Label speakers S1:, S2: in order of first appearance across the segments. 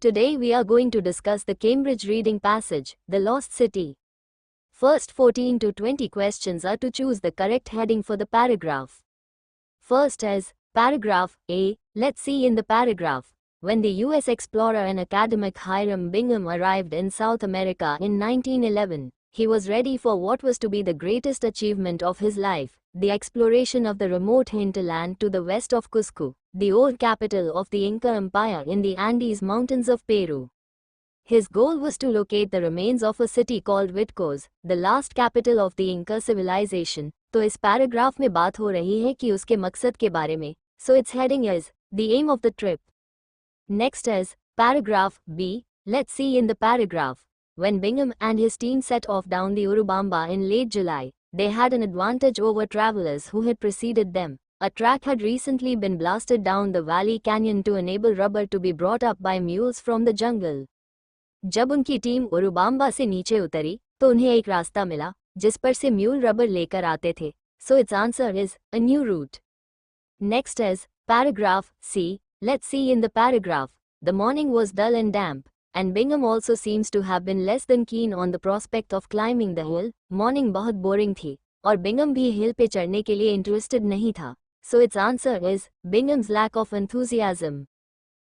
S1: Today we are going to discuss the Cambridge reading passage, The Lost City. First 14 to 20 questions are to choose the correct heading for the paragraph. First is paragraph A. Let's see in the paragraph. When the US explorer and academic Hiram Bingham arrived in South America in 1911, he was ready for what was to be the greatest achievement of his life, the exploration of the remote hinterland to the west of Cusco, the old capital of the Inca Empire in the Andes Mountains of Peru. His goal was to locate the remains of a city called Vitcos, the last capital of the Inca civilization. तो इस paragraph में बात हो रही है कि उसके मकसद के बारे में. So its heading is the aim of the trip. Next is paragraph B. Let's see in the paragraph. When Bingham and his team set off down the Urubamba in late July, they had an advantage over travelers who had preceded them. A track had recently been blasted down the valley canyon to enable rubber to be brought up by mules from the jungle. जब उनकी team Urubamba से नीचे उतरी तो उन्हें एक रास्ता मिला जिस पर से म्यूल रबर लेकर आते थे. So its answer is a new route. Next is paragraph C. Let's see in the paragraph. The morning was dull and damp, and Bingham also seems to have been less than keen on the prospect of climbing the hill. Morning बहुत boring थी और Bingham भी हिल पे चढ़ने के लिए interested नहीं था. So its answer is Bingham's lack of enthusiasm.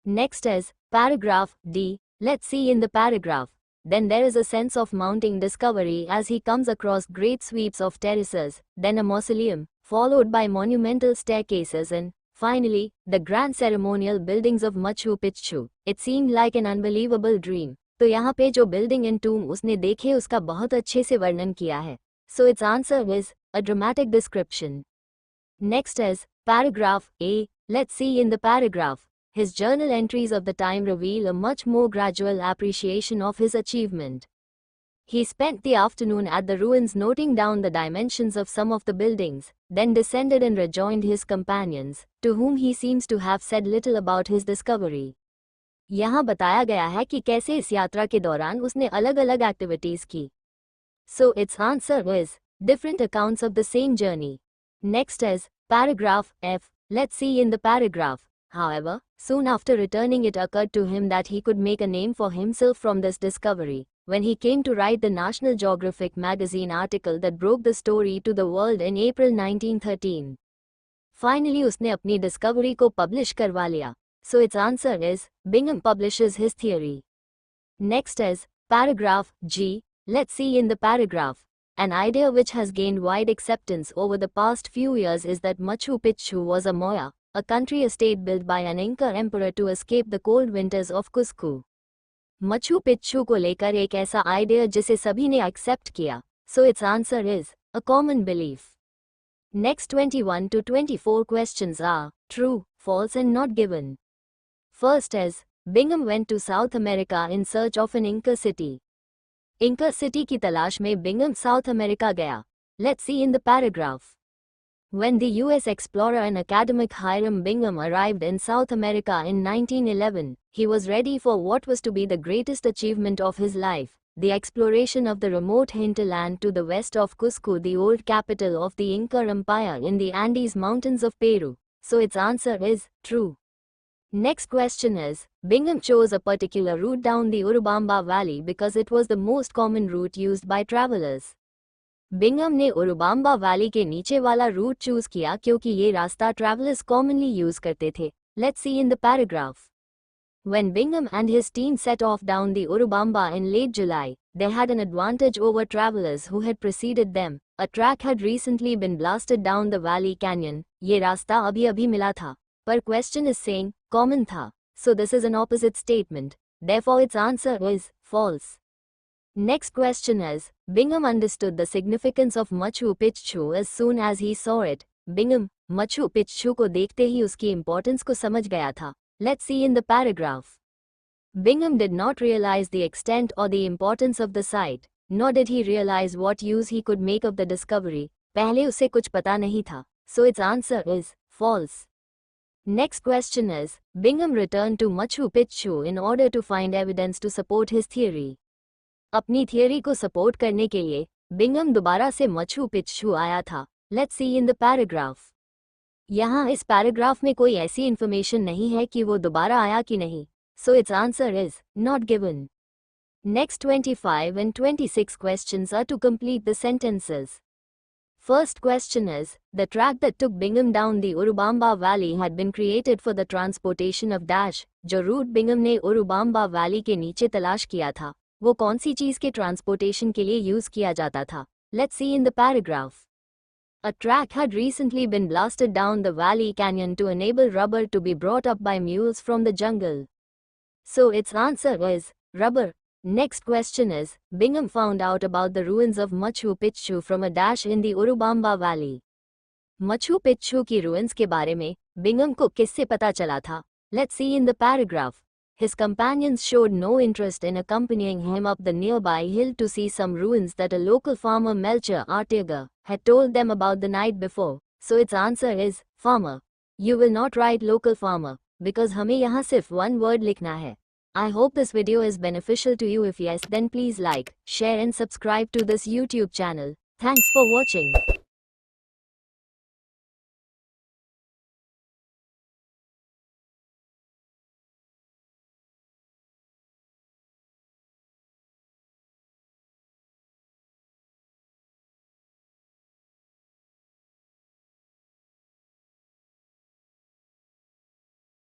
S1: Next is paragraph D. Let's see in the paragraph. Then there is a sense of mounting discovery as he comes across great sweeps of terraces, then a mausoleum, followed by monumental staircases and, finally, the grand ceremonial buildings of Machu Picchu. It seemed like an unbelievable dream. तो यहाँ पे जो building and tomb उसने देखे उसका बहुत अच्छे से वर्णन किया है. So its answer is a dramatic description. Next is paragraph A. Let's see in the paragraph. His journal entries of the time reveal a much more gradual appreciation of his achievement. He spent the afternoon at the ruins noting down the dimensions of some of the buildings, then descended and rejoined his companions, to whom he seems to have said little about his discovery. यहाँ बताया गया है कि कैसे इस यात्रा के दौरान उसने अलग-अलग एक्टिविटीज की. So its answer is different accounts of the same journey. Next is paragraph F. Let's see in the paragraph. However, soon after returning it occurred to him that he could make a name for himself from this discovery, when he came to write the National Geographic magazine article that broke the story to the world in April 1913. Finally उसने अपनी discovery को publish करवा लिया. So its answer is Bingham publishes his theory. Next is paragraph G. Let's see in the paragraph. An idea which has gained wide acceptance over the past few years is that Machu Picchu was a moya, a country estate built by an Inca emperor to escape the cold winters of Cusco. Machu Picchu को लेकर एक ऐसा idea जिसे सभी ने accept किया. So its answer is a common belief. Next 21 to 24 questions are true, false and not given. First is Bingham went to South America in search of an Inca city. Inca city की तलाश में Bingham South America गया. Let's see in the paragraph. When the US explorer and academic Hiram Bingham arrived in South America in 1911, he was ready for what was to be the greatest achievement of his life, the exploration of the remote hinterland to the west of Cusco, the old capital of the Inca Empire in the Andes Mountains of Peru. So its answer is true. Next question is, Bingham chose a particular route down the Urubamba Valley because it was the most common route used by travelers. Bingham ने Urubamba valley के नीचे वाला root choose किया क्योंकि ये रास्ता travellers commonly use करते थे. Let's see in the paragraph. When Bingham and his team set off down the Urubamba in late July, they had an advantage over travelers who had preceded them. A track had recently been blasted down the valley canyon. ये रास्ता अभी-अभी मिला था. पर question is saying common था. So this is an opposite statement. Therefore its answer is false. Next question is, Bingham understood the significance of Machu Picchu as soon as he saw it. Bingham, Machu Picchu को देखते ही उसकी importance को समझ गया था. Let's see in the paragraph. Bingham did not realize the extent or the importance of the site, nor did he realize what use he could make of the discovery. पहले उसे कुछ पता नहीं था. So its answer is false. Next question is, Bingham returned to Machu Picchu in order to find evidence to support his theory. अपनी theory को support करने के लिए बिंगम दोबारा से मचू पिच्चू आया था. Let's see in the paragraph. यहाँ इस पैराग्राफ में कोई ऐसी इन्फॉर्मेशन नहीं है कि वो दोबारा आया कि नहीं. So its answer is not given. Next 25 and 26 questions are to complete the sentences. First question is, the track that took Bingham down the Urubamba Valley had been created for the transportation of dash. जो root Bingham ने Urubamba valley के नीचे तलाश किया था, वो कौन सी चीज के ट्रांसपोर्टेशन के लिए यूज किया जाता था? Let's see in the paragraph. A track had recently been blasted down the valley canyon to enable rubber to be brought up by mules from the jungle. So its answer is rubber. Next question is, Bingham found out about the ruins of Machu Picchu from a dash in the Urubamba Valley. Machu Picchu की ruins के बारे में Bingham को किससे पता चला था? Let's see in the paragraph. His companions showed no interest in accompanying him up the nearby hill to see some ruins that a local farmer Melcher Arteaga had told them about the night before. So its answer is farmer. You will not write local farmer because हमें यहाँ सिर्फ one word लिखना है. I hope this video is beneficial to you. If yes, then please like, share and subscribe to this YouTube channel. Thanks for watching.